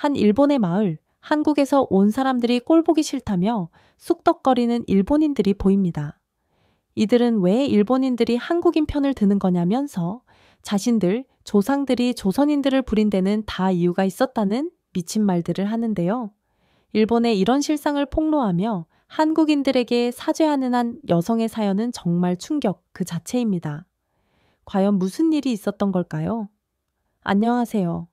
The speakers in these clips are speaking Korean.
한 일본의 마을, 한국에서 온 사람들이 꼴보기 싫다며 쑥덕거리는 일본인들이 보입니다. 이들은 왜 일본인들이 한국인 편을 드는 거냐면서 자신들, 조상들이 조선인들을 부린 데는 다 이유가 있었다는 미친 말들을 하는데요. 일본의 이런 실상을 폭로하며 한국인들에게 사죄하는 한 여성의 사연은 정말 충격 그 자체입니다. 과연 무슨 일이 있었던 걸까요? 안녕하세요.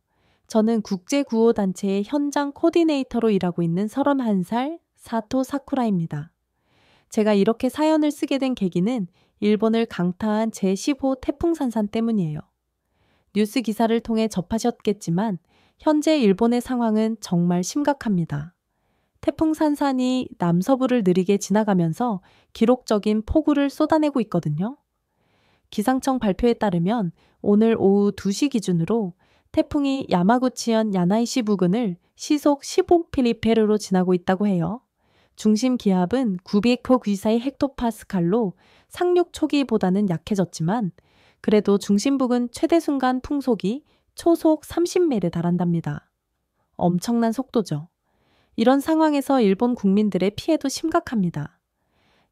저는 국제구호단체의 현장 코디네이터로 일하고 있는 31살 사토 사쿠라입니다. 제가 이렇게 사연을 쓰게 된 계기는 일본을 강타한 제15 태풍 산산 때문이에요. 뉴스 기사를 통해 접하셨겠지만 현재 일본의 상황은 정말 심각합니다. 태풍 산산이 남서부를 느리게 지나가면서 기록적인 폭우를 쏟아내고 있거든요. 기상청 발표에 따르면 오늘 오후 2시 기준으로 태풍이 야마구치현 야나이시 부근을 시속 15km로 지나고 있다고 해요. 중심 기압은 900 헥토파스칼로 상륙 초기보다는 약해졌지만 그래도 중심 부근 최대 순간 풍속이 초속 30m에 달한답니다. 엄청난 속도죠. 이런 상황에서 일본 국민들의 피해도 심각합니다.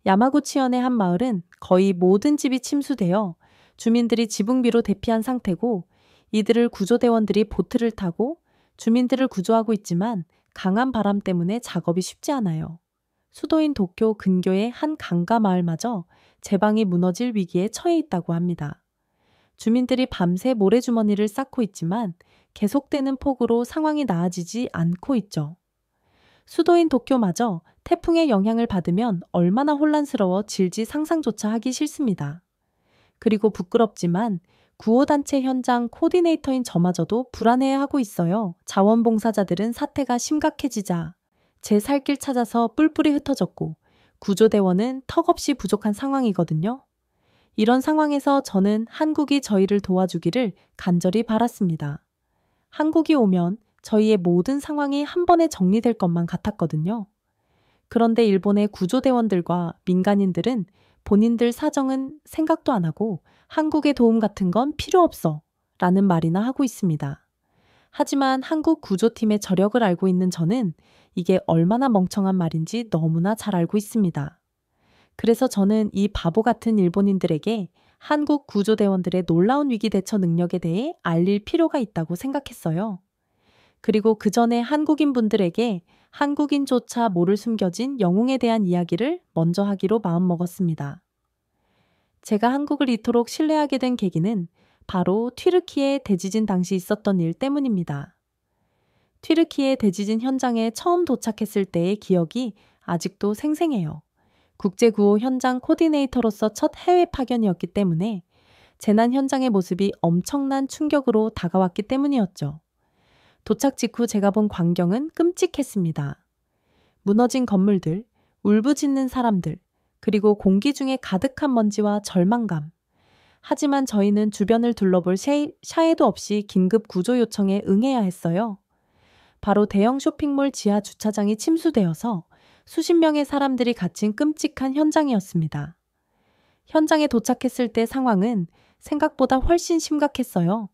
야마구치현의 한 마을은 거의 모든 집이 침수되어 주민들이 지붕 위로 대피한 상태고 이들을 구조대원들이 보트를 타고 주민들을 구조하고 있지만 강한 바람 때문에 작업이 쉽지 않아요. 수도인 도쿄 근교의 한 강가 마을마저 제방이 무너질 위기에 처해 있다고 합니다. 주민들이 밤새 모래주머니를 쌓고 있지만 계속되는 폭우로 상황이 나아지지 않고 있죠. 수도인 도쿄마저 태풍의 영향을 받으면 얼마나 혼란스러워질지 상상조차 하기 싫습니다. 그리고 부끄럽지만 구호단체 현장 코디네이터인 저마저도 불안해하고 있어요. 자원봉사자들은 사태가 심각해지자 제 살 길 찾아서 뿔뿔이 흩어졌고 구조대원은 턱없이 부족한 상황이거든요. 이런 상황에서 저는 한국이 저희를 도와주기를 간절히 바랐습니다. 한국이 오면 저희의 모든 상황이 한 번에 정리될 것만 같았거든요. 그런데 일본의 구조대원들과 민간인들은 본인들 사정은 생각도 안 하고 한국의 도움 같은 건 필요 없어 라는 말이나 하고 있습니다. 하지만 한국 구조팀의 저력을 알고 있는 저는 이게 얼마나 멍청한 말인지 너무나 잘 알고 있습니다. 그래서 저는 이 바보 같은 일본인들에게 한국 구조대원들의 놀라운 위기 대처 능력에 대해 알릴 필요가 있다고 생각했어요. 그리고 그 전에 한국인 분들에게 한국인조차 모를 숨겨진 영웅에 대한 이야기를 먼저 하기로 마음먹었습니다. 제가 한국을 이토록 신뢰하게 된 계기는 바로 튀르키예 대지진 당시 있었던 일 때문입니다. 튀르키예 대지진 현장에 처음 도착했을 때의 기억이 아직도 생생해요. 국제구호 현장 코디네이터로서 첫 해외 파견이었기 때문에 재난 현장의 모습이 엄청난 충격으로 다가왔기 때문이었죠. 도착 직후 제가 본 광경은 끔찍했습니다. 무너진 건물들, 울부짖는 사람들, 그리고 공기 중에 가득한 먼지와 절망감. 하지만 저희는 주변을 둘러볼 샤에도 없이 긴급 구조 요청에 응해야 했어요. 바로 대형 쇼핑몰 지하 주차장이 침수되어서 수십 명의 사람들이 갇힌 끔찍한 현장이었습니다. 현장에 도착했을 때 상황은 생각보다 훨씬 심각했어요.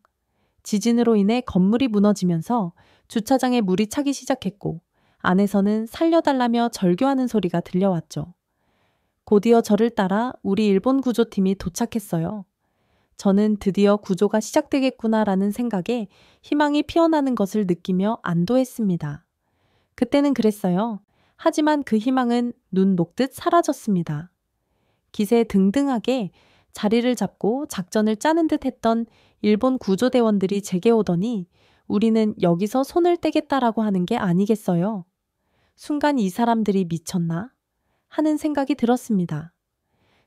지진으로 인해 건물이 무너지면서 주차장에 물이 차기 시작했고 안에서는 살려달라며 절규하는 소리가 들려왔죠. 곧이어 저를 따라 우리 일본 구조팀이 도착했어요. 저는 드디어 구조가 시작되겠구나라는 생각에 희망이 피어나는 것을 느끼며 안도했습니다. 그때는 그랬어요. 하지만 그 희망은 눈 녹듯 사라졌습니다. 기세 등등하게 자리를 잡고 작전을 짜는 듯 했던 일본 구조대원들이 제게 오더니 우리는 여기서 손을 떼겠다라고 하는 게 아니겠어요. 순간 이 사람들이 미쳤나? 하는 생각이 들었습니다.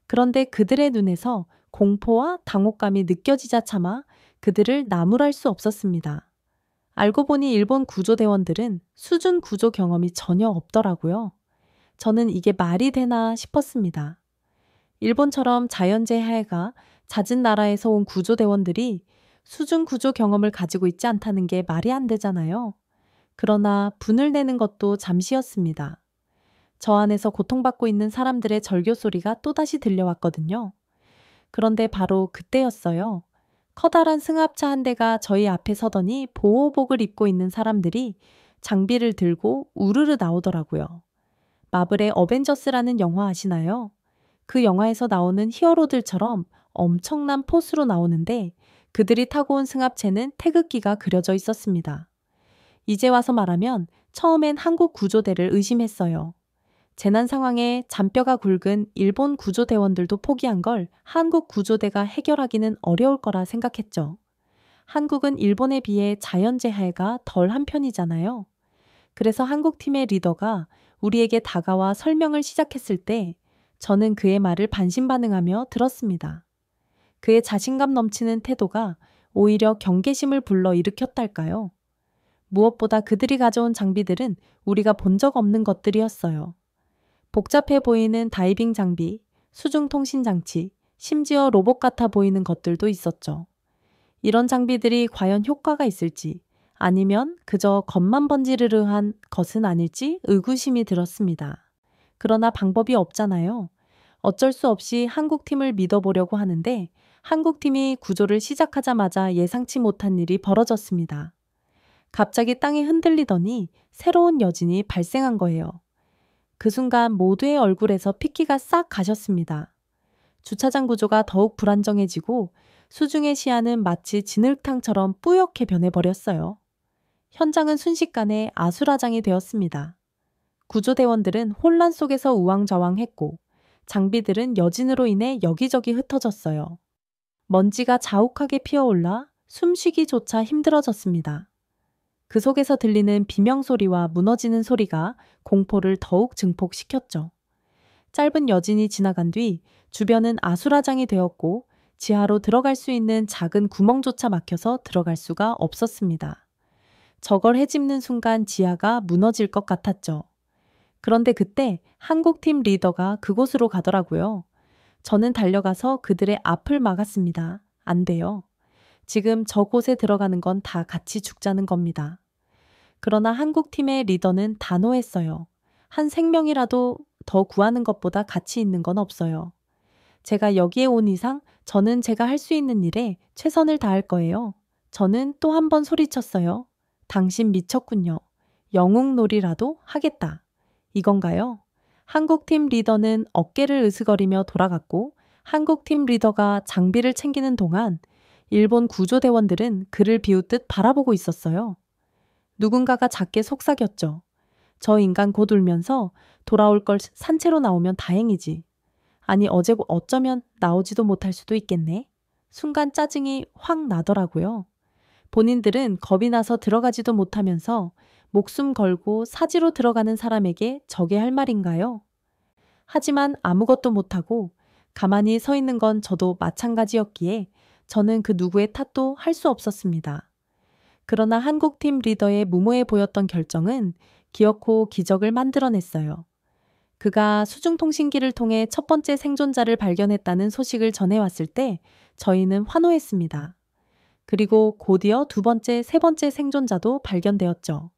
그런데 그들의 눈에서 공포와 당혹감이 느껴지자 차마 그들을 나무랄 수 없었습니다. 알고 보니 일본 구조대원들은 수준 구조 경험이 전혀 없더라고요. 저는 이게 말이 되나 싶었습니다. 일본처럼 자연재해가 잦은 나라에서 온 구조대원들이 수준 구조 경험을 가지고 있지 않다는 게 말이 안 되잖아요. 그러나 분을 내는 것도 잠시였습니다. 저 안에서 고통받고 있는 사람들의 절규 소리가 또다시 들려왔거든요. 그런데 바로 그때였어요. 커다란 승합차 한 대가 저희 앞에 서더니 보호복을 입고 있는 사람들이 장비를 들고 우르르 나오더라고요. 마블의 어벤져스라는 영화 아시나요? 그 영화에서 나오는 히어로들처럼 엄청난 포스로 나오는데 그들이 타고 온 승합차에는 태극기가 그려져 있었습니다. 이제 와서 말하면 처음엔 한국 구조대를 의심했어요. 재난 상황에 잔뼈가 굵은 일본 구조대원들도 포기한 걸 한국 구조대가 해결하기는 어려울 거라 생각했죠. 한국은 일본에 비해 자연재해가 덜한 편이잖아요. 그래서 한국팀의 리더가 우리에게 다가와 설명을 시작했을 때 저는 그의 말을 반신반응하며 들었습니다. 그의 자신감 넘치는 태도가 오히려 경계심을 불러일으켰달까요? 무엇보다 그들이 가져온 장비들은 우리가 본 적 없는 것들이었어요. 복잡해 보이는 다이빙 장비, 수중 통신 장치, 심지어 로봇 같아 보이는 것들도 있었죠. 이런 장비들이 과연 효과가 있을지 아니면 그저 겉만 번지르르한 것은 아닐지 의구심이 들었습니다. 그러나 방법이 없잖아요. 어쩔 수 없이 한국팀을 믿어보려고 하는데 한국팀이 구조를 시작하자마자 예상치 못한 일이 벌어졌습니다. 갑자기 땅이 흔들리더니 새로운 여진이 발생한 거예요. 그 순간 모두의 얼굴에서 핏기가 싹 가셨습니다. 주차장 구조가 더욱 불안정해지고 수중의 시야는 마치 진흙탕처럼 뿌옇게 변해버렸어요. 현장은 순식간에 아수라장이 되었습니다. 구조대원들은 혼란 속에서 우왕좌왕했고 장비들은 여진으로 인해 여기저기 흩어졌어요. 먼지가 자욱하게 피어올라 숨쉬기조차 힘들어졌습니다. 그 속에서 들리는 비명소리와 무너지는 소리가 공포를 더욱 증폭시켰죠. 짧은 여진이 지나간 뒤 주변은 아수라장이 되었고 지하로 들어갈 수 있는 작은 구멍조차 막혀서 들어갈 수가 없었습니다. 저걸 헤집는 순간 지하가 무너질 것 같았죠. 그런데 그때 한국팀 리더가 그곳으로 가더라고요. 저는 달려가서 그들의 앞을 막았습니다. 안 돼요. 지금 저곳에 들어가는 건 다 같이 죽자는 겁니다. 그러나 한국팀의 리더는 단호했어요. 한 생명이라도 더 구하는 것보다 가치 있는 건 없어요. 제가 여기에 온 이상 저는 제가 할 수 있는 일에 최선을 다할 거예요. 저는 또 한 번 소리쳤어요. 당신 미쳤군요. 영웅놀이라도 하겠다. 이건가요? 한국팀 리더는 어깨를 으스거리며 돌아갔고 한국팀 리더가 장비를 챙기는 동안 일본 구조대원들은 그를 비웃듯 바라보고 있었어요. 누군가가 작게 속삭였죠. 저 인간 곧 울면서 돌아올 걸 산채로 나오면 다행이지. 아니 어쩌면 나오지도 못할 수도 있겠네. 순간 짜증이 확 나더라고요. 본인들은 겁이 나서 들어가지도 못하면서 목숨 걸고 사지로 들어가는 사람에게 저게 할 말인가요? 하지만 아무것도 못하고 가만히 서 있는 건 저도 마찬가지였기에 저는 그 누구의 탓도 할 수 없었습니다. 그러나 한국팀 리더의 무모해 보였던 결정은 기어코 기적을 만들어냈어요. 그가 수중통신기를 통해 첫 번째 생존자를 발견했다는 소식을 전해왔을 때 저희는 환호했습니다. 그리고 곧이어 두 번째, 세 번째 생존자도 발견되었죠.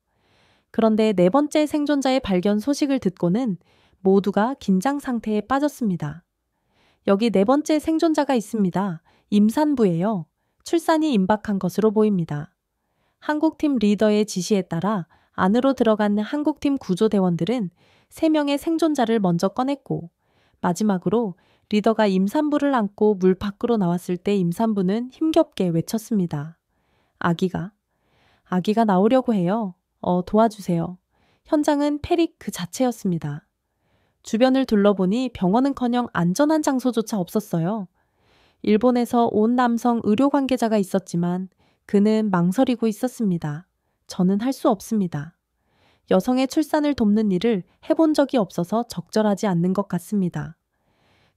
그런데 네 번째 생존자의 발견 소식을 듣고는 모두가 긴장 상태에 빠졌습니다. 여기 네 번째 생존자가 있습니다. 임산부예요. 출산이 임박한 것으로 보입니다. 한국팀 리더의 지시에 따라 안으로 들어간 한국팀 구조대원들은 3명의 생존자를 먼저 꺼냈고 마지막으로 리더가 임산부를 안고 물 밖으로 나왔을 때 임산부는 힘겹게 외쳤습니다. 아기가 나오려고 해요. 도와주세요. 현장은 패닉 그 자체였습니다. 주변을 둘러보니 병원은커녕 안전한 장소조차 없었어요. 일본에서 온 남성 의료 관계자가 있었지만 그는 망설이고 있었습니다. 저는 할 수 없습니다. 여성의 출산을 돕는 일을 해본 적이 없어서 적절하지 않는 것 같습니다.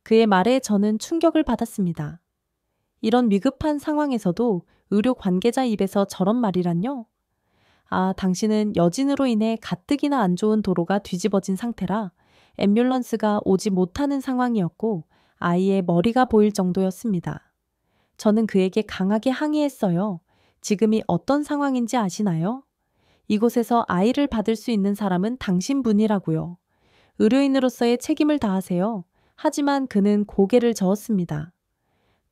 그의 말에 저는 충격을 받았습니다. 이런 위급한 상황에서도 의료 관계자 입에서 저런 말이란요? 아, 당신은 여진으로 인해 가뜩이나 안 좋은 도로가 뒤집어진 상태라 앰뷸런스가 오지 못하는 상황이었고 아이의 머리가 보일 정도였습니다. 저는 그에게 강하게 항의했어요. 지금이 어떤 상황인지 아시나요? 이곳에서 아이를 받을 수 있는 사람은 당신분이라고요. 의료인으로서의 책임을 다하세요. 하지만 그는 고개를 저었습니다.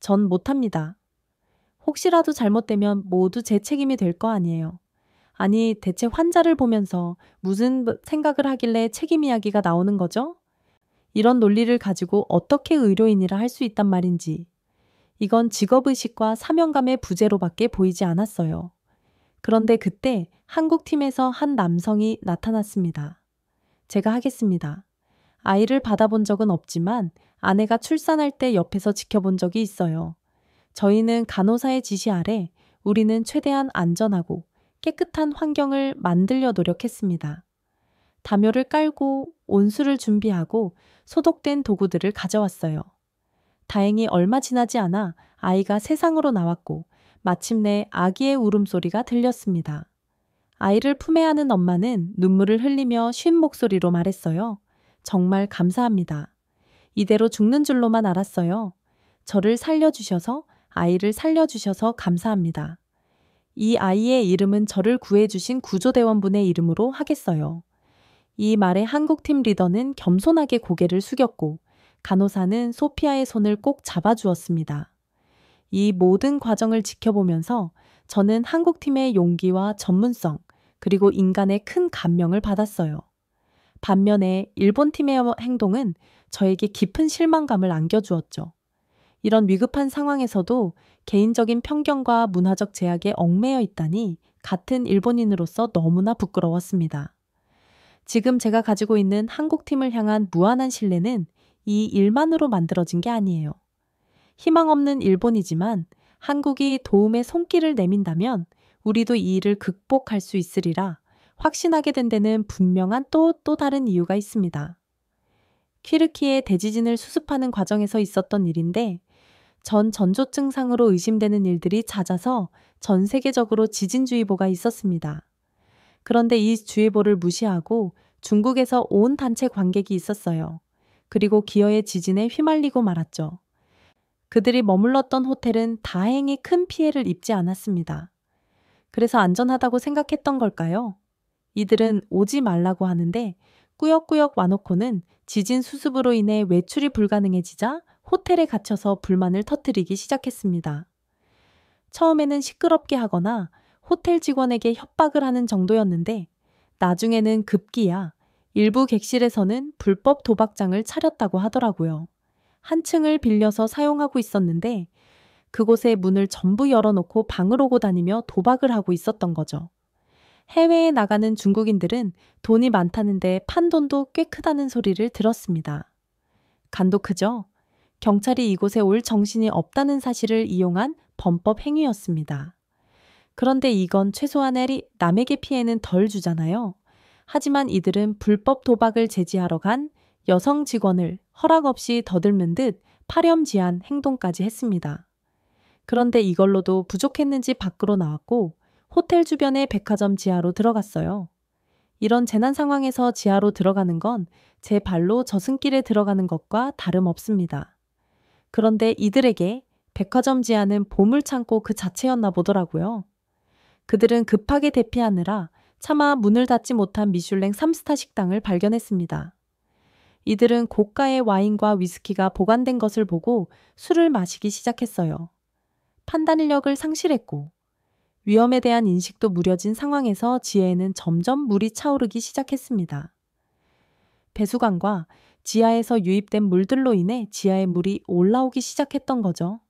전 못합니다. 혹시라도 잘못되면 모두 제 책임이 될 거 아니에요. 아니, 대체 환자를 보면서 무슨 생각을 하길래 책임 이야기가 나오는 거죠? 이런 논리를 가지고 어떻게 의료인이라 할 수 있단 말인지. 이건 직업의식과 사명감의 부재로밖에 보이지 않았어요. 그런데 그때 한국 팀에서 한 남성이 나타났습니다. 제가 하겠습니다. 아이를 받아본 적은 없지만 아내가 출산할 때 옆에서 지켜본 적이 있어요. 저희는 간호사의 지시 아래 우리는 최대한 안전하고 깨끗한 환경을 만들려 노력했습니다. 담요를 깔고 온수를 준비하고 소독된 도구들을 가져왔어요. 다행히 얼마 지나지 않아 아이가 세상으로 나왔고 마침내 아기의 울음소리가 들렸습니다. 아이를 품에 안은 엄마는 눈물을 흘리며 쉰 목소리로 말했어요. 정말 감사합니다. 이대로 죽는 줄로만 알았어요. 저를 살려주셔서, 아이를 살려주셔서 감사합니다. 이 아이의 이름은 저를 구해주신 구조대원분의 이름으로 하겠어요. 이 말에 한국팀 리더는 겸손하게 고개를 숙였고 간호사는 소피아의 손을 꼭 잡아주었습니다. 이 모든 과정을 지켜보면서 저는 한국팀의 용기와 전문성 그리고 인간의 큰 감명을 받았어요. 반면에 일본팀의 행동은 저에게 깊은 실망감을 안겨주었죠. 이런 위급한 상황에서도 개인적인 편견과 문화적 제약에 얽매여 있다니 같은 일본인으로서 너무나 부끄러웠습니다. 지금 제가 가지고 있는 한국팀을 향한 무한한 신뢰는 이 일만으로 만들어진 게 아니에요. 희망 없는 일본이지만 한국이 도움의 손길을 내민다면 우리도 이 일을 극복할 수 있으리라 확신하게 된 데는 분명한 또 다른 이유가 있습니다. 퀴르키의 대지진을 수습하는 과정에서 있었던 일인데 전조 증상으로 의심되는 일들이 잦아서 전 세계적으로 지진주의보가 있었습니다. 그런데 이 주의보를 무시하고 중국에서 온 단체 관객이 있었어요. 그리고 기어의 지진에 휘말리고 말았죠. 그들이 머물렀던 호텔은 다행히 큰 피해를 입지 않았습니다. 그래서 안전하다고 생각했던 걸까요? 이들은 오지 말라고 하는데 꾸역꾸역 와놓고는 지진 수습으로 인해 외출이 불가능해지자 호텔에 갇혀서 불만을 터뜨리기 시작했습니다. 처음에는 시끄럽게 하거나 호텔 직원에게 협박을 하는 정도였는데 나중에는 급기야 일부 객실에서는 불법 도박장을 차렸다고 하더라고요. 한 층을 빌려서 사용하고 있었는데 그곳에 문을 전부 열어놓고 방을 오고 다니며 도박을 하고 있었던 거죠. 해외에 나가는 중국인들은 돈이 많다는데 판돈도 꽤 크다는 소리를 들었습니다. 간도 크죠? 경찰이 이곳에 올 정신이 없다는 사실을 이용한 범법 행위였습니다. 그런데 이건 최소한의 남에게 피해는 덜 주잖아요. 하지만 이들은 불법 도박을 제지하러 간 여성 직원을 허락 없이 더듬는 듯 파렴지한 행동까지 했습니다. 그런데 이걸로도 부족했는지 밖으로 나왔고 호텔 주변의 백화점 지하로 들어갔어요. 이런 재난 상황에서 지하로 들어가는 건 제 발로 저승길에 들어가는 것과 다름없습니다. 그런데 이들에게 백화점 지하는 보물창고 그 자체였나 보더라고요. 그들은 급하게 대피하느라 차마 문을 닫지 못한 미슐랭 3스타 식당을 발견했습니다. 이들은 고가의 와인과 위스키가 보관된 것을 보고 술을 마시기 시작했어요. 판단력을 상실했고 위험에 대한 인식도 무뎌진 상황에서 지하에는 점점 물이 차오르기 시작했습니다. 배수관과 지하에서 유입된 물들로 인해 지하의 물이 올라오기 시작했던 거죠.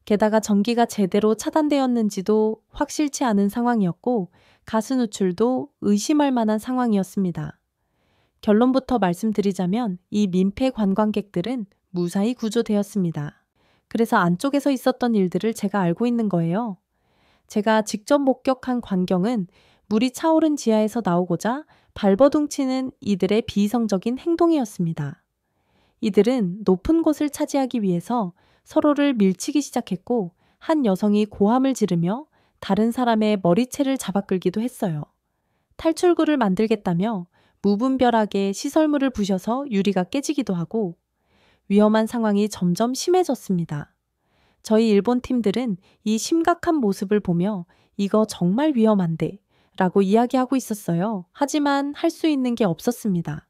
게다가 전기가 제대로 차단되었는지도 확실치 않은 상황이었고 가스 누출도 의심할 만한 상황이었습니다. 결론부터 말씀드리자면 이 민폐 관광객들은 무사히 구조되었습니다. 그래서 안쪽에서 있었던 일들을 제가 알고 있는 거예요. 제가 직접 목격한 광경은 물이 차오른 지하에서 나오고자 발버둥치는 이들의 비이성적인 행동이었습니다. 이들은 높은 곳을 차지하기 위해서 서로를 밀치기 시작했고 한 여성이 고함을 지르며 다른 사람의 머리채를 잡아끌기도 했어요. 탈출구를 만들겠다며 무분별하게 시설물을 부셔서 유리가 깨지기도 하고 위험한 상황이 점점 심해졌습니다. 저희 일본 팀들은 이 심각한 모습을 보며 이거 정말 위험한데 라고 이야기하고 있었어요. 하지만 할 수 있는 게 없었습니다.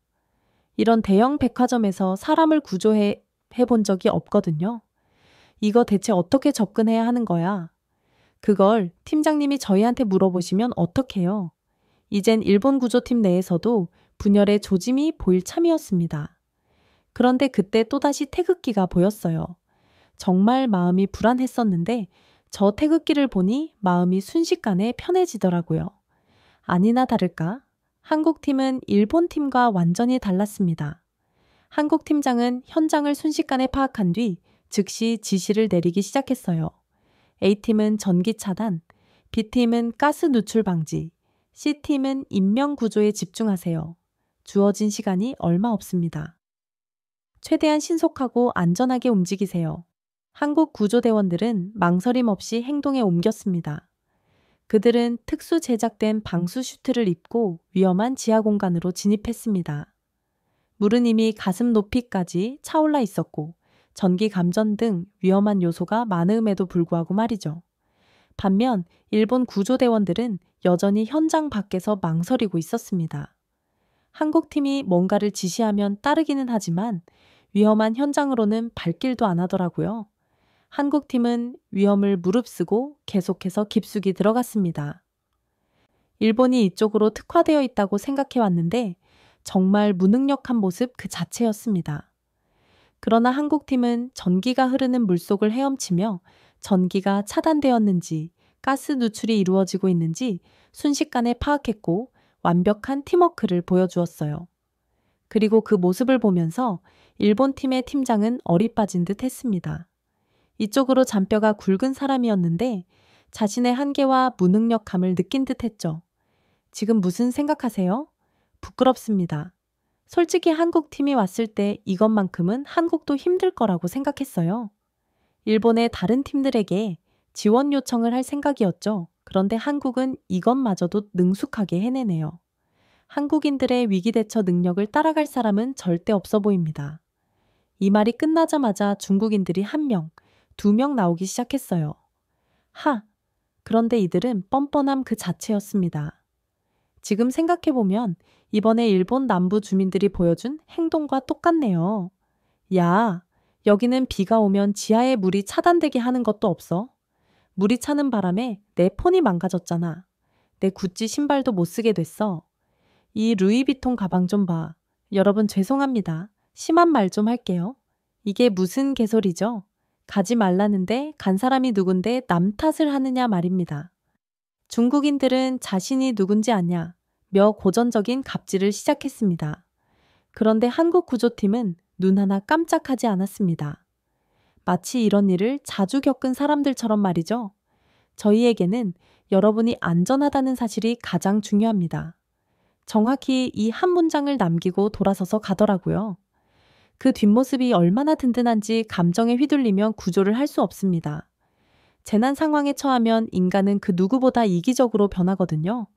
이런 대형 백화점에서 사람을 구조해 본 적이 없거든요. 이거 대체 어떻게 접근해야 하는 거야? 그걸 팀장님이 저희한테 물어보시면 어떡해요? 이젠 일본 구조팀 내에서도 분열의 조짐이 보일 참이었습니다. 그런데 그때 또다시 태극기가 보였어요. 정말 마음이 불안했었는데 저 태극기를 보니 마음이 순식간에 편해지더라고요. 아니나 다를까? 한국팀은 일본팀과 완전히 달랐습니다. 한국 팀장은 현장을 순식간에 파악한 뒤 즉시 지시를 내리기 시작했어요. A팀은 전기 차단, B팀은 가스 누출 방지, C팀은 인명 구조에 집중하세요. 주어진 시간이 얼마 없습니다. 최대한 신속하고 안전하게 움직이세요. 한국 구조대원들은 망설임 없이 행동에 옮겼습니다. 그들은 특수 제작된 방수 슈트를 입고 위험한 지하 공간으로 진입했습니다. 물은 이미 가슴 높이까지 차올라 있었고 전기 감전 등 위험한 요소가 많음에도 불구하고 말이죠. 반면 일본 구조대원들은 여전히 현장 밖에서 망설이고 있었습니다. 한국팀이 뭔가를 지시하면 따르기는 하지만 위험한 현장으로는 발길도 안 하더라고요. 한국팀은 위험을 무릅쓰고 계속해서 깊숙이 들어갔습니다. 일본이 이쪽으로 특화되어 있다고 생각해 왔는데 정말 무능력한 모습 그 자체였습니다. 그러나 한국팀은 전기가 흐르는 물속을 헤엄치며 전기가 차단되었는지 가스 누출이 이루어지고 있는지 순식간에 파악했고 완벽한 팀워크를 보여주었어요. 그리고 그 모습을 보면서 일본 팀의 팀장은 어리빠진 듯 했습니다. 이쪽으로 잔뼈가 굵은 사람이었는데 자신의 한계와 무능력함을 느낀 듯 했죠. 지금 무슨 생각하세요? 부끄럽습니다. 솔직히 한국 팀이 왔을 때 이것만큼은 한국도 힘들 거라고 생각했어요. 일본의 다른 팀들에게 지원 요청을 할 생각이었죠. 그런데 한국은 이것마저도 능숙하게 해내네요. 한국인들의 위기 대처 능력을 따라갈 사람은 절대 없어 보입니다. 이 말이 끝나자마자 중국인들이 1명, 2명 나오기 시작했어요. 그런데 이들은 뻔뻔함 그 자체였습니다. 지금 생각해보면 이번에 일본 남부 주민들이 보여준 행동과 똑같네요. 야, 여기는 비가 오면 지하에 물이 차단되게 하는 것도 없어. 물이 차는 바람에 내 폰이 망가졌잖아. 내 구찌 신발도 못 쓰게 됐어. 이 루이비통 가방 좀 봐. 여러분 죄송합니다. 심한 말 좀 할게요. 이게 무슨 개소리죠? 가지 말라는데 간 사람이 누군데 남 탓을 하느냐 말입니다. 중국인들은 자신이 누군지 아냐 며 고전적인 갑질을 시작했습니다. 그런데 한국 구조팀은 눈 하나 깜짝하지 않았습니다. 마치 이런 일을 자주 겪은 사람들처럼 말이죠. 저희에게는 여러분이 안전하다는 사실이 가장 중요합니다. 정확히 이 한 문장을 남기고 돌아서서 가더라고요. 그 뒷모습이 얼마나 든든한지 감정에 휘둘리면 구조를 할 수 없습니다. 재난 상황에 처하면 인간은 그 누구보다 이기적으로 변하거든요.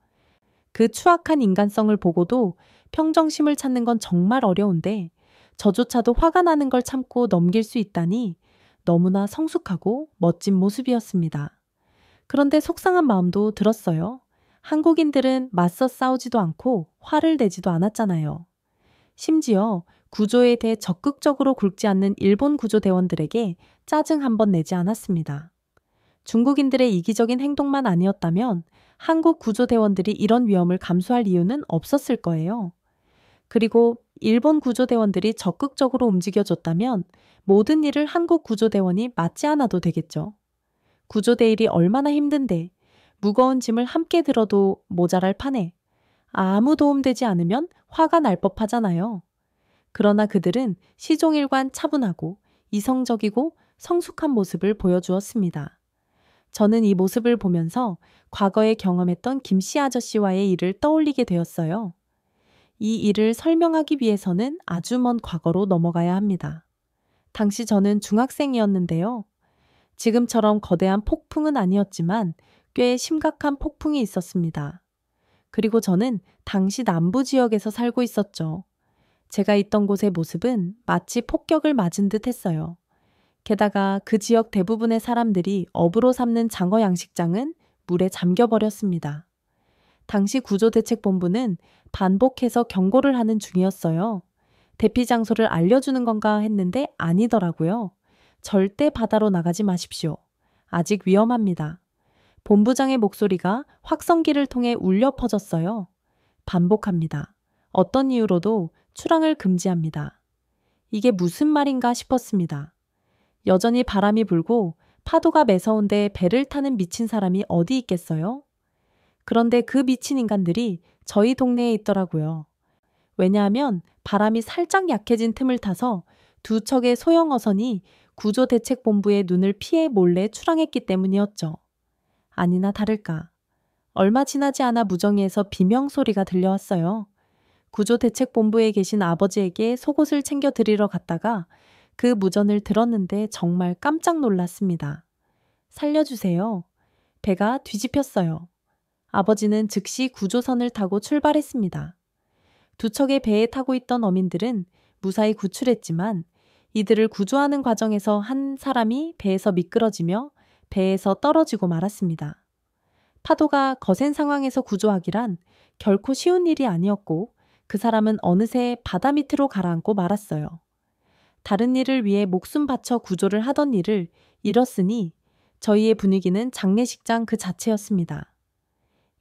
그 추악한 인간성을 보고도 평정심을 찾는 건 정말 어려운데 저조차도 화가 나는 걸 참고 넘길 수 있다니 너무나 성숙하고 멋진 모습이었습니다. 그런데 속상한 마음도 들었어요. 한국인들은 맞서 싸우지도 않고 화를 내지도 않았잖아요. 심지어 구조에 대해 적극적으로 굴지 않는 일본 구조대원들에게 짜증 한 번 내지 않았습니다. 중국인들의 이기적인 행동만 아니었다면 한국 구조대원들이 이런 위험을 감수할 이유는 없었을 거예요. 그리고 일본 구조대원들이 적극적으로 움직여줬다면 모든 일을 한국 구조대원이 맡지 않아도 되겠죠. 구조대 일이 얼마나 힘든데 무거운 짐을 함께 들어도 모자랄 판에 아무 도움되지 않으면 화가 날 법하잖아요. 그러나 그들은 시종일관 차분하고 이성적이고 성숙한 모습을 보여주었습니다. 저는 이 모습을 보면서 과거에 경험했던 김씨 아저씨와의 일을 떠올리게 되었어요. 이 일을 설명하기 위해서는 아주 먼 과거로 넘어가야 합니다. 당시 저는 중학생이었는데요. 지금처럼 거대한 폭풍은 아니었지만 꽤 심각한 폭풍이 있었습니다. 그리고 저는 당시 남부 지역에서 살고 있었죠. 제가 있던 곳의 모습은 마치 폭격을 맞은 듯 했어요. 게다가 그 지역 대부분의 사람들이 업으로 삼는 장어 양식장은 물에 잠겨버렸습니다. 당시 구조대책본부는 반복해서 경고를 하는 중이었어요. 대피 장소를 알려주는 건가 했는데 아니더라고요. 절대 바다로 나가지 마십시오. 아직 위험합니다. 본부장의 목소리가 확성기를 통해 울려 퍼졌어요. 반복합니다. 어떤 이유로도 출항을 금지합니다. 이게 무슨 말인가 싶었습니다. 여전히 바람이 불고 파도가 매서운데 배를 타는 미친 사람이 어디 있겠어요? 그런데 그 미친 인간들이 저희 동네에 있더라고요. 왜냐하면 바람이 살짝 약해진 틈을 타서 두 척의 소형 어선이 구조대책본부의 눈을 피해 몰래 출항했기 때문이었죠. 아니나 다를까. 얼마 지나지 않아 무정리에서 비명 소리가 들려왔어요. 구조대책본부에 계신 아버지에게 속옷을 챙겨 드리러 갔다가 그 무전을 들었는데 정말 깜짝 놀랐습니다. 살려주세요. 배가 뒤집혔어요. 아버지는 즉시 구조선을 타고 출발했습니다. 두 척의 배에 타고 있던 어민들은 무사히 구출했지만 이들을 구조하는 과정에서 한 사람이 배에서 미끄러지며 배에서 떨어지고 말았습니다. 파도가 거센 상황에서 구조하기란 결코 쉬운 일이 아니었고 그 사람은 어느새 바다 밑으로 가라앉고 말았어요. 다른 일을 위해 목숨 바쳐 구조를 하던 일을 잃었으니 저희의 분위기는 장례식장 그 자체였습니다.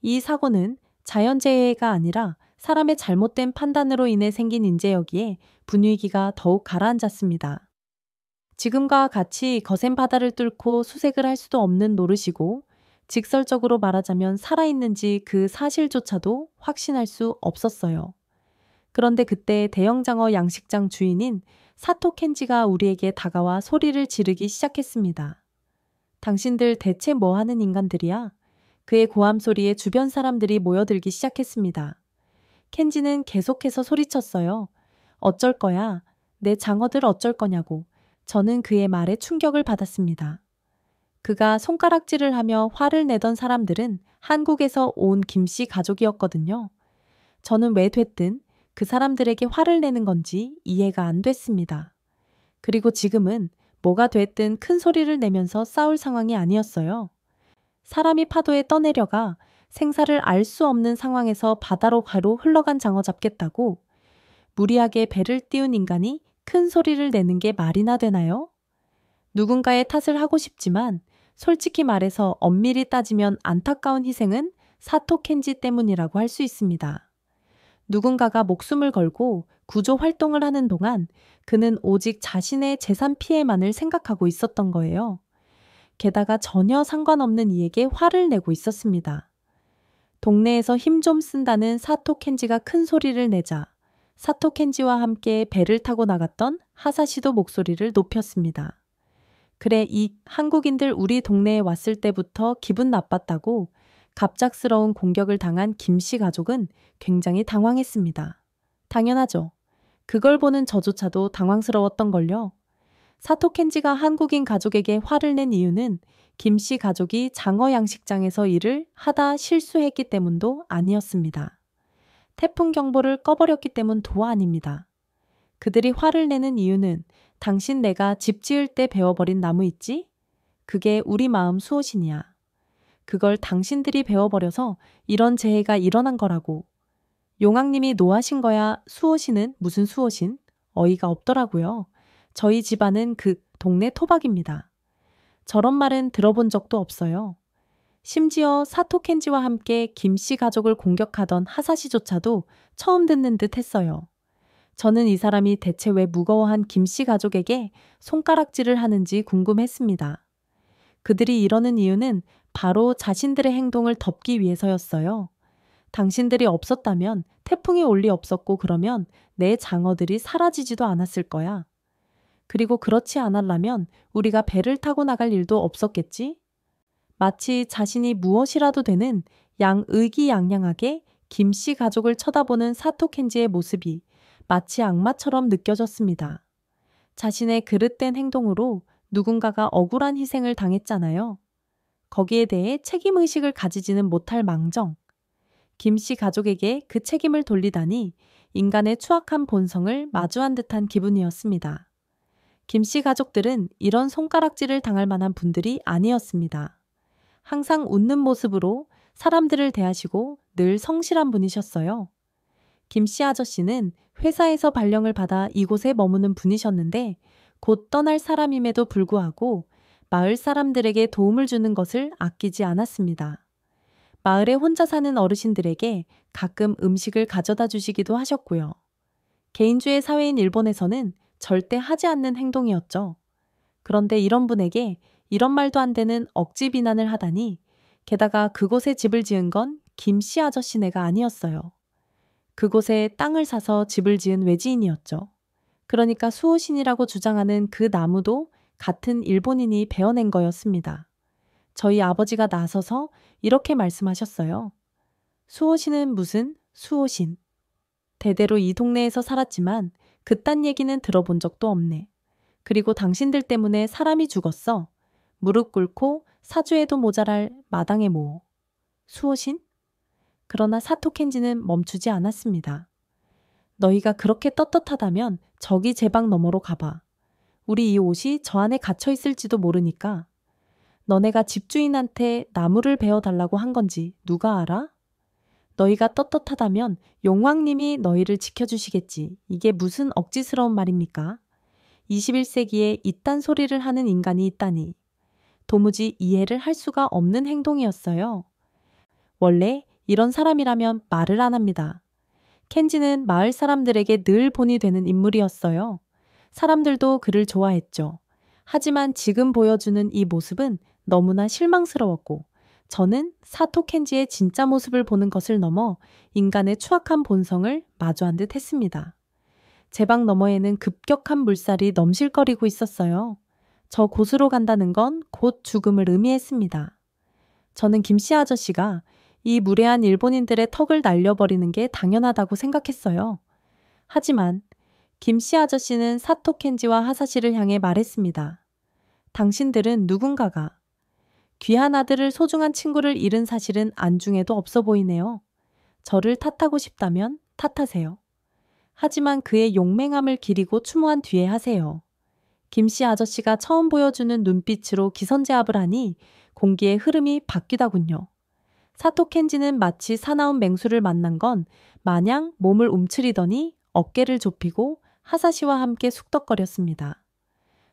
이 사고는 자연재해가 아니라 사람의 잘못된 판단으로 인해 생긴 인재여기에 분위기가 더욱 가라앉았습니다. 지금과 같이 거센 바다를 뚫고 수색을 할 수도 없는 노릇이고 직설적으로 말하자면 살아있는지 그 사실조차도 확신할 수 없었어요. 그런데 그때 대형장어 양식장 주인인 사토 켄지가 우리에게 다가와 소리를 지르기 시작했습니다. 당신들 대체 뭐 하는 인간들이야? 그의 고함 소리에 주변 사람들이 모여들기 시작했습니다. 켄지는 계속해서 소리쳤어요. 어쩔 거야? 내 장어들 어쩔 거냐고. 저는 그의 말에 충격을 받았습니다. 그가 손가락질을 하며 화를 내던 사람들은 한국에서 온 김씨 가족이었거든요. 저는 왜 됐든 그 사람들에게 화를 내는 건지 이해가 안 됐습니다. 그리고 지금은 뭐가 됐든 큰 소리를 내면서 싸울 상황이 아니었어요. 사람이 파도에 떠내려가 생사를 알 수 없는 상황에서 바다로 가로 흘러간 장어 잡겠다고 무리하게 배를 띄운 인간이 큰 소리를 내는 게 말이나 되나요? 누군가의 탓을 하고 싶지만 솔직히 말해서 엄밀히 따지면 안타까운 희생은 사토 켄지 때문이라고 할 수 있습니다. 누군가가 목숨을 걸고 구조 활동을 하는 동안 그는 오직 자신의 재산 피해만을 생각하고 있었던 거예요. 게다가 전혀 상관없는 이에게 화를 내고 있었습니다. 동네에서 힘 좀 쓴다는 사토 켄지가 큰 소리를 내자 사토 켄지와 함께 배를 타고 나갔던 하사시도 목소리를 높였습니다. 그래, 이 한국인들 우리 동네에 왔을 때부터 기분 나빴다고 갑작스러운 공격을 당한 김씨 가족은 굉장히 당황했습니다. 당연하죠. 그걸 보는 저조차도 당황스러웠던걸요. 사토 켄지가 한국인 가족에게 화를 낸 이유는 김씨 가족이 장어 양식장에서 일을 하다 실수했기 때문도 아니었습니다. 태풍 경보를 꺼버렸기 때문도 아닙니다. 그들이 화를 내는 이유는 당신 내가 집 지을 때 베어버린 나무 있지? 그게 우리 마음 수호신이야. 그걸 당신들이 베어버려서 이런 재해가 일어난 거라고. 용왕님이 노하신 거야. 수호신은 무슨 수호신? 어이가 없더라고요. 저희 집안은 그 동네 토박입니다. 저런 말은 들어본 적도 없어요. 심지어 사토 켄지와 함께 김씨 가족을 공격하던 하사시조차도 처음 듣는 듯 했어요. 저는 이 사람이 대체 왜 무거워한 김씨 가족에게 손가락질을 하는지 궁금했습니다. 그들이 이러는 이유는 바로 자신들의 행동을 덮기 위해서였어요. 당신들이 없었다면 태풍이 올 리 없었고 그러면 내 장어들이 사라지지도 않았을 거야. 그리고 그렇지 않았라면 우리가 배를 타고 나갈 일도 없었겠지? 마치 자신이 무엇이라도 되는 양의기양양하게 김씨 가족을 쳐다보는 사토 켄지의 모습이 마치 악마처럼 느껴졌습니다. 자신의 그릇된 행동으로 누군가가 억울한 희생을 당했잖아요. 거기에 대해 책임의식을 가지지는 못할 망정. 김씨 가족에게 그 책임을 돌리다니 인간의 추악한 본성을 마주한 듯한 기분이었습니다. 김씨 가족들은 이런 손가락질을 당할 만한 분들이 아니었습니다. 항상 웃는 모습으로 사람들을 대하시고 늘 성실한 분이셨어요. 김씨 아저씨는 회사에서 발령을 받아 이곳에 머무는 분이셨는데 곧 떠날 사람임에도 불구하고 마을 사람들에게 도움을 주는 것을 아끼지 않았습니다. 마을에 혼자 사는 어르신들에게 가끔 음식을 가져다 주시기도 하셨고요. 개인주의 사회인 일본에서는 절대 하지 않는 행동이었죠. 그런데 이런 분에게 이런 말도 안 되는 억지 비난을 하다니, 게다가 그곳에 집을 지은 건 김씨 아저씨네가 아니었어요. 그곳에 땅을 사서 집을 지은 외지인이었죠. 그러니까 수호신이라고 주장하는 그 나무도 같은 일본인이 베어낸 거였습니다. 저희 아버지가 나서서 이렇게 말씀하셨어요. 수호신은 무슨 수호신. 대대로 이 동네에서 살았지만 그딴 얘기는 들어본 적도 없네. 그리고 당신들 때문에 사람이 죽었어. 무릎 꿇고 사주에도 모자랄 마당에 모어. 수호신? 그러나 사토 켄지는 멈추지 않았습니다. 너희가 그렇게 떳떳하다면 저기 제 방 너머로 가봐. 우리 이 옷이 저 안에 갇혀 있을지도 모르니까. 너네가 집주인한테 나무를 베어달라고 한 건지 누가 알아? 너희가 떳떳하다면 용왕님이 너희를 지켜주시겠지. 이게 무슨 억지스러운 말입니까? 21세기에 이딴 소리를 하는 인간이 있다니. 도무지 이해를 할 수가 없는 행동이었어요. 원래 이런 사람이라면 말을 안 합니다. 켄지는 마을 사람들에게 늘 본이 되는 인물이었어요. 사람들도 그를 좋아했죠. 하지만 지금 보여주는 이 모습은 너무나 실망스러웠고, 저는 사토 켄지의 진짜 모습을 보는 것을 넘어 인간의 추악한 본성을 마주한 듯 했습니다. 제 방 너머에는 급격한 물살이 넘실거리고 있었어요. 저 곳으로 간다는 건 곧 죽음을 의미했습니다. 저는 김씨 아저씨가 이 무례한 일본인들의 턱을 날려버리는 게 당연하다고 생각했어요. 하지만 김씨 아저씨는 사토 켄지와 하사시를 향해 말했습니다. 당신들은 누군가가 귀한 아들을 소중한 친구를 잃은 사실은 안중에도 없어 보이네요. 저를 탓하고 싶다면 탓하세요. 하지만 그의 용맹함을 기리고 추모한 뒤에 하세요. 김씨 아저씨가 처음 보여주는 눈빛으로 기선제압을 하니 공기의 흐름이 바뀌다군요. 사토 켄지는 마치 사나운 맹수를 만난 건 마냥 몸을 움츠리더니 어깨를 좁히고 하사시와 함께 숙덕거렸습니다.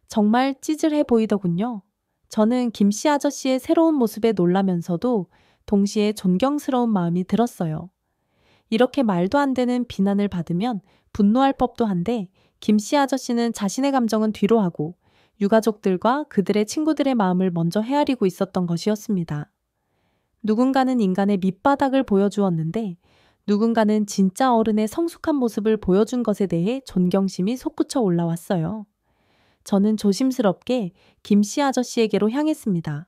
정말 찌질해 보이더군요. 저는 김씨 아저씨의 새로운 모습에 놀라면서도 동시에 존경스러운 마음이 들었어요. 이렇게 말도 안 되는 비난을 받으면 분노할 법도 한데 김씨 아저씨는 자신의 감정은 뒤로 하고 유가족들과 그들의 친구들의 마음을 먼저 헤아리고 있었던 것이었습니다. 누군가는 인간의 밑바닥을 보여주었는데 누군가는 진짜 어른의 성숙한 모습을 보여준 것에 대해 존경심이 솟구쳐 올라왔어요. 저는 조심스럽게 김씨 아저씨에게로 향했습니다.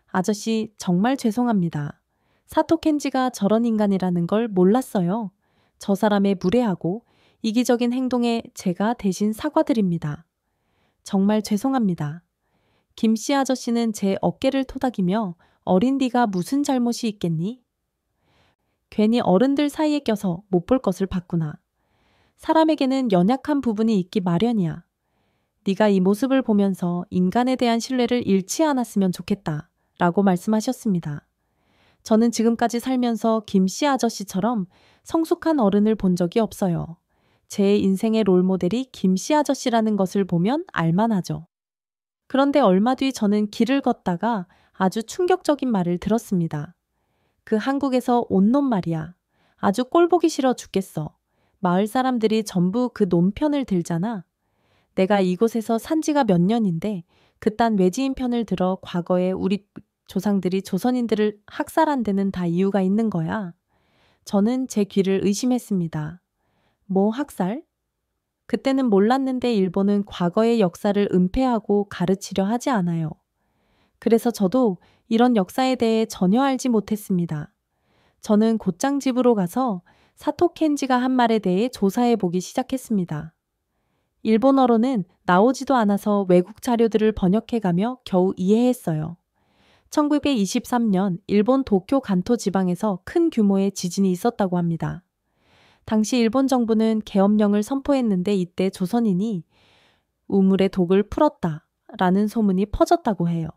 아저씨, 정말 죄송합니다. 사토 켄지가 저런 인간이라는 걸 몰랐어요. 저 사람의 무례하고 이기적인 행동에 제가 대신 사과드립니다. 정말 죄송합니다. 김씨 아저씨는 제 어깨를 토닥이며 어린 네가 무슨 잘못이 있겠니? 괜히 어른들 사이에 껴서 못 볼 것을 봤구나. 사람에게는 연약한 부분이 있기 마련이야. 네가 이 모습을 보면서 인간에 대한 신뢰를 잃지 않았으면 좋겠다. 라고 말씀하셨습니다. 저는 지금까지 살면서 김씨 아저씨처럼 성숙한 어른을 본 적이 없어요. 제 인생의 롤모델이 김씨 아저씨라는 것을 보면 알만하죠. 그런데 얼마 뒤 저는 길을 걷다가 아주 충격적인 말을 들었습니다. 그 한국에서 온 놈 말이야. 아주 꼴보기 싫어 죽겠어. 마을 사람들이 전부 그 놈 편을 들잖아. 내가 이곳에서 산 지가 몇 년인데 그딴 외지인 편을 들어 과거에 우리 조상들이 조선인들을 학살한 데는 다 이유가 있는 거야. 저는 제 귀를 의심했습니다. 뭐 학살? 그때는 몰랐는데 일본은 과거의 역사를 은폐하고 가르치려 하지 않아요. 그래서 저도 이런 역사에 대해 전혀 알지 못했습니다. 저는 곧장 집으로 가서 사토 켄지가 한 말에 대해 조사해 보기 시작했습니다. 일본어로는 나오지도 않아서 외국 자료들을 번역해가며 겨우 이해했어요. 1923년 일본 도쿄 간토 지방에서 큰 규모의 지진이 있었다고 합니다. 당시 일본 정부는 계엄령을 선포했는데 이때 조선인이 우물의 독을 풀었다 라는 소문이 퍼졌다고 해요.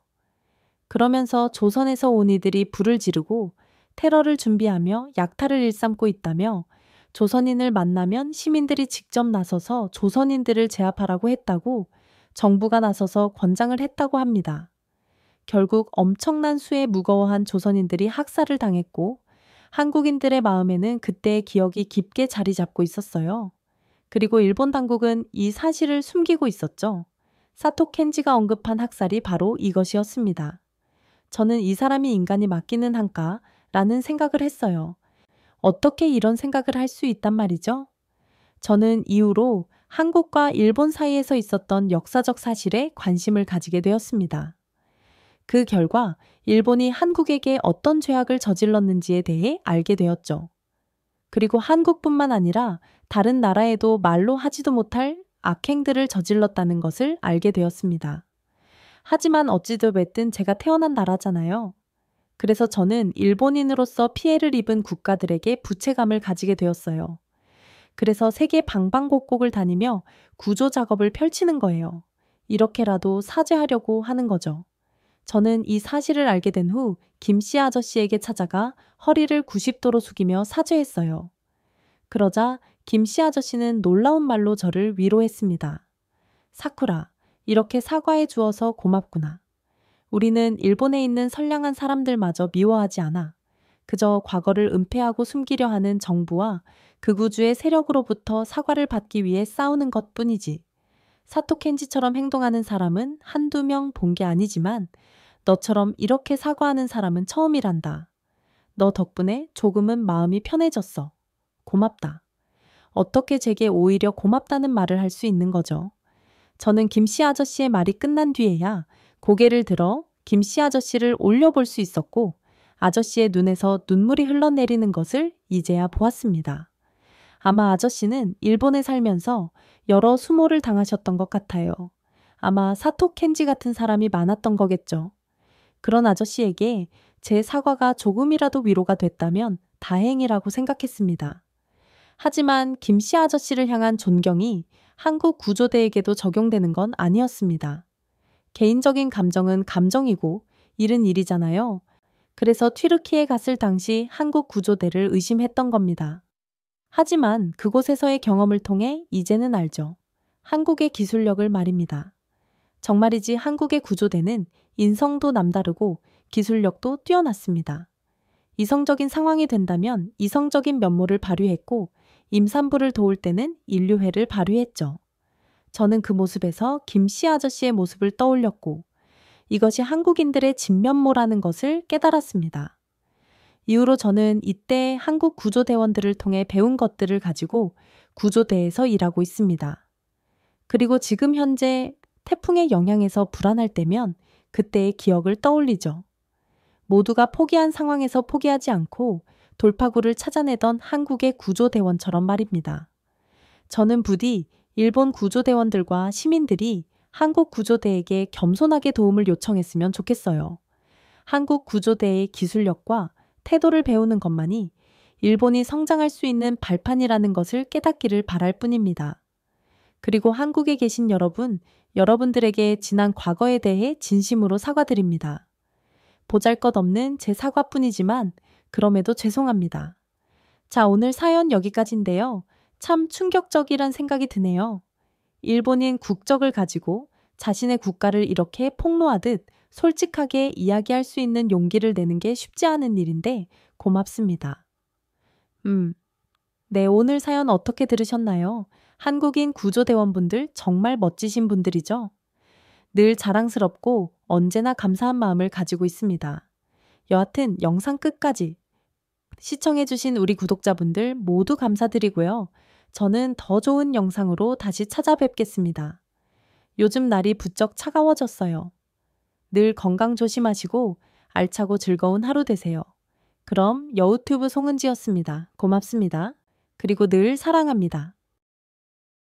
그러면서 조선에서 온 이들이 불을 지르고 테러를 준비하며 약탈을 일삼고 있다며 조선인을 만나면 시민들이 직접 나서서 조선인들을 제압하라고 했다고 정부가 나서서 권장을 했다고 합니다. 결국 엄청난 수의 무거워한 조선인들이 학살을 당했고 한국인들의 마음에는 그때의 기억이 깊게 자리 잡고 있었어요. 그리고 일본 당국은 이 사실을 숨기고 있었죠. 사토 켄지가 언급한 학살이 바로 이것이었습니다. 저는 이 사람이 인간이 맡기는 한가라는 생각을 했어요. 어떻게 이런 생각을 할 수 있단 말이죠? 저는 이후로 한국과 일본 사이에서 있었던 역사적 사실에 관심을 가지게 되었습니다. 그 결과 일본이 한국에게 어떤 죄악을 저질렀는지에 대해 알게 되었죠. 그리고 한국뿐만 아니라 다른 나라에도 말로 하지도 못할 악행들을 저질렀다는 것을 알게 되었습니다. 하지만 어찌되었든 제가 태어난 나라잖아요. 그래서 저는 일본인으로서 피해를 입은 국가들에게 부채감을 가지게 되었어요. 그래서 세계 방방곡곡을 다니며 구조 작업을 펼치는 거예요. 이렇게라도 사죄하려고 하는 거죠. 저는 이 사실을 알게 된 후 김씨 아저씨에게 찾아가 허리를 90도로 숙이며 사죄했어요. 그러자 김씨 아저씨는 놀라운 말로 저를 위로했습니다. 사쿠라, 이렇게 사과해 주어서 고맙구나. 우리는 일본에 있는 선량한 사람들마저 미워하지 않아. 그저 과거를 은폐하고 숨기려 하는 정부와 극우주의 세력으로부터 사과를 받기 위해 싸우는 것뿐이지. 사토 켄지처럼 행동하는 사람은 한두 명 본 게 아니지만 너처럼 이렇게 사과하는 사람은 처음이란다. 너 덕분에 조금은 마음이 편해졌어. 고맙다. 어떻게 제게 오히려 고맙다는 말을 할 수 있는 거죠. 저는 김씨 아저씨의 말이 끝난 뒤에야 고개를 들어 김씨 아저씨를 올려볼 수 있었고 아저씨의 눈에서 눈물이 흘러내리는 것을 이제야 보았습니다. 아마 아저씨는 일본에 살면서 여러 수모를 당하셨던 것 같아요. 아마 사토 켄지 같은 사람이 많았던 거겠죠. 그런 아저씨에게 제 사과가 조금이라도 위로가 됐다면 다행이라고 생각했습니다. 하지만 김씨 아저씨를 향한 존경이 한국 구조대에게도 적용되는 건 아니었습니다. 개인적인 감정은 감정이고 일은 일이잖아요. 그래서 튀르키예 갔을 당시 한국 구조대를 의심했던 겁니다. 하지만 그곳에서의 경험을 통해 이제는 알죠. 한국의 기술력을 말입니다. 정말이지 한국의 구조대는 인성도 남다르고 기술력도 뛰어났습니다. 이성적인 상황이 된다면 이성적인 면모를 발휘했고 임산부를 도울 때는 인류애를 발휘했죠. 저는 그 모습에서 김씨 아저씨의 모습을 떠올렸고 이것이 한국인들의 진면모라는 것을 깨달았습니다. 이후로 저는 이때 한국 구조대원들을 통해 배운 것들을 가지고 구조대에서 일하고 있습니다. 그리고 지금 현재 태풍의 영향에서 불안할 때면 그때의 기억을 떠올리죠. 모두가 포기한 상황에서 포기하지 않고 돌파구를 찾아내던 한국의 구조대원처럼 말입니다. 저는 부디 일본 구조대원들과 시민들이 한국 구조대에게 겸손하게 도움을 요청했으면 좋겠어요. 한국 구조대의 기술력과 태도를 배우는 것만이 일본이 성장할 수 있는 발판이라는 것을 깨닫기를 바랄 뿐입니다. 그리고 한국에 계신 여러분, 여러분들에게 지난 과거에 대해 진심으로 사과드립니다. 보잘것없는 제 사과뿐이지만 그럼에도 죄송합니다. 자, 오늘 사연 여기까지인데요. 참 충격적이란 생각이 드네요. 일본인 국적을 가지고 자신의 국가를 이렇게 폭로하듯 솔직하게 이야기할 수 있는 용기를 내는 게 쉽지 않은 일인데 고맙습니다. 네, 오늘 사연 어떻게 들으셨나요? 한국인 구조대원분들 정말 멋지신 분들이죠? 늘 자랑스럽고 언제나 감사한 마음을 가지고 있습니다. 여하튼 영상 끝까지 시청해주신 우리 구독자분들 모두 감사드리고요. 저는 더 좋은 영상으로 다시 찾아뵙겠습니다. 요즘 날이 부쩍 차가워졌어요. 늘 건강 조심하시고 알차고 즐거운 하루 되세요. 그럼 여우튜브 송은지였습니다. 고맙습니다. 그리고 늘 사랑합니다.